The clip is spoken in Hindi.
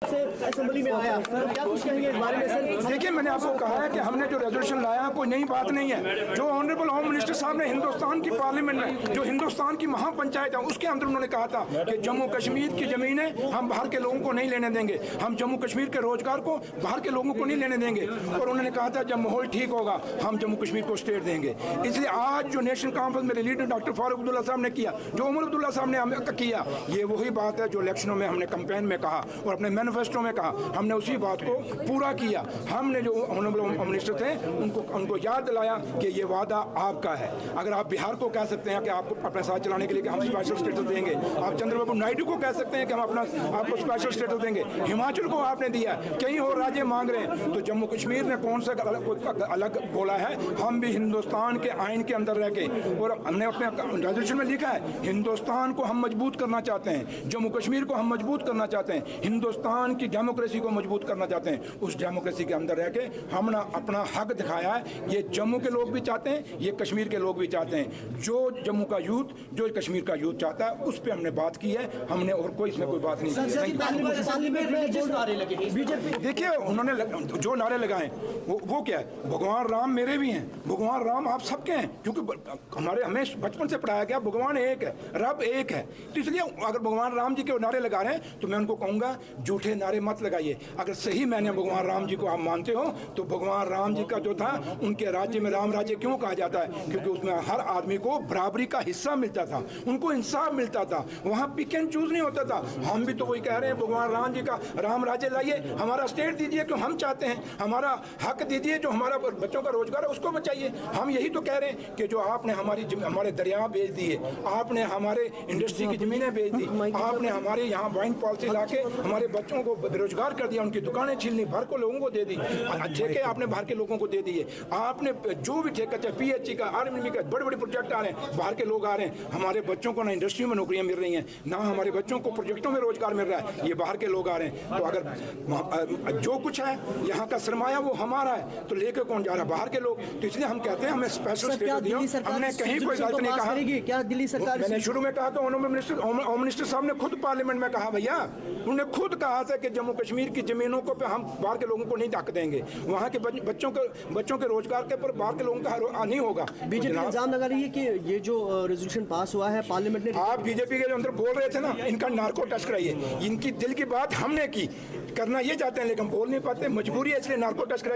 असेंबली में आया, तो क्या कुछ कहेंगे इस बारे में सर? देखिए, मैंने आपको कहा है कि हमने जो रेजोल्यूशन लाया कोई नई बात नहीं है। जो ऑनरेबल होम मिनिस्टर साहब ने हिंदुस्तान की पार्लियामेंट में जो हिंदुस्तान की महापंचायत है उसके अंदर उन्होंने कहा था कि जम्मू कश्मीर की जमीनें हम बाहर के लोगों को नहीं लेने देंगे, हम जम्मू कश्मीर के रोजगार को बाहर के लोगों को नहीं लेने देंगे। और उन्होंने कहा था जब माहौल ठीक होगा हम जम्मू कश्मीर को स्टेट देंगे। इसलिए आज जो नेशनल कॉन्फ्रेंस मेरे लीडर डॉक्टर फारूक अब्दुल्ला साहब ने किया, जो उमर अब्दुल्ला साहब ने हमें किया, ये वही बात है जो इलेक्शनों में हमने कैंपेन में कहा और अपने मैनिफेस्टो में कहा। हमने उसी बात को पूरा किया। हमने जो ऑनरेबल होम मिनिस्टर थे उनको याद दिलाया कि ये वादा आपका है। अगर आप बिहार को कह सकते हैं कि आपको अपने साथ चलाने के लिए कि हम स्पेशल स्टेटस देंगे, आप चंद्रबाबू नायडू को कह सकते हैं कि हम आपको स्पेशल स्टेटस देंगे, हिमाचल को आपने दिया, कई और राज्य मांग रहे हैं, तो जम्मू कश्मीर ने कौन सा अलग बोला है? हम भी हिंदुस्तान के आइन के अंदर रह के, और हमने अपने रेजोल्यूशन में लिखा है हिंदुस्तान को हम मजबूत करना चाहते हैं, जम्मू कश्मीर को हम मजबूत करना चाहते हैं, हिंदुस्तान की डेमोक्रेसी को मजबूत करना चाहते हैं। उस डेमोक्रेसी के अंदर रह के हमने अपना हक दिखाया है। ये जम्मू के लोग भी चाहते हैं, ये कश्मीर के लोग भी चाहते हैं। जो जम्मू का यूथ, जो कश्मीर का यूथ चाहता है, उस पर हमने बात की है। हमने और कोई इसमें कोई बात नहीं की है। देखिए, उन्होंने जो नारे लगाए वो क्या है? भगवान राम मेरे भी हैं, भगवान राम आप सबके हैं, क्योंकि हमें बचपन से पढ़ाया गया भगवान एक है, रब एक है। तो इसलिए अगर भगवान राम जी के नारे लगा रहे हैं तो मैं उनको कहूँगा झूठे नारे मत लगाइए। अगर सही मैंने भगवान राम जी को आप मानते हो तो भगवान राम जी का जो था उनके राज्य में राम राज्य क्यों कहा जाता है? क्योंकि उसमें हर आदमी को बराबरी का हिस्सा मिलता था, उनको इंसाफ मिलता था, वहाँ पिक एंड चूज नहीं होता था। हम भी तो वही कह रहे हैं, भगवान राम जी का राम राज्य लाइए, हमारा स्टेट दीजिए क्यों हम चाहते हैं, हमारा हक दीजिए, जो हमारा बच्चों का रोजगार है उसको बचाइए। हम यही तो कह रहे हैं कि जो आपने हमारे दरिया बेच दिए, आपने हमारे इंडस्ट्री की जमीनें बेच दी, आपने हमारे यहाँ वाइन पॉलिसी ला के हमारे बच्चों को बेरोजगार कर दिया, उनकी दुकानें छीन ली, बाहर को लोगों को दे दी, ठेके आपने बाहर के लोगों को दे दिए। आपने जो भी ठेका चाहे पीएचई का, आर्मी का, बड़े बड़े प्रोजेक्ट आ रहे हैं, बाहर के लोग आ रहे हैं, हमारे बच्चों को ना इंडस्ट्री में नौकरियां मिल रही हैं, ना हमारे बच्चों को प्रोजेक्टों में रोजगार मिल रहा है, ये बाहर के लोग आ रहे हैं। तो अगर जो कुछ है यहाँ का सरमाया वो हमारा है, तो लेके कौन जा रहा है? बाहर के लोग। तो इसलिए हम कहते हैं हमें स्पेशल स्टेटस दियो। हमने कहीं कोई गलत नहीं कहा। क्या दिल्ली सरकार? मैंने शुरू में कहा था, होम मिनिस्टर साहब ने खुद पार्लियामेंट में कहा, भैया उन्होंने खुद कहा था कि जम्मू कश्मीर की जमीनों को पे हम बाहर के लोगों को नहीं हक देंगे, वहाँ के बच्चों के रोजगार के पर बाहर के लोगों का नहीं होगा। बीजेपी इल्जाम लगा रही है कि ये जो रेजोल्यूशन पास हुआ है पार्लियामेंट ने, आप बीजेपी के जो अंदर बोल रहे थे ना, इनका नार्को टेस्ट कराइए। इनकी दिल की बात हमने की, करना ये चाहते हैं लेकिन बोल नहीं पाते, मजबूरी है, इसलिए नार्को टेस्ट कराइए।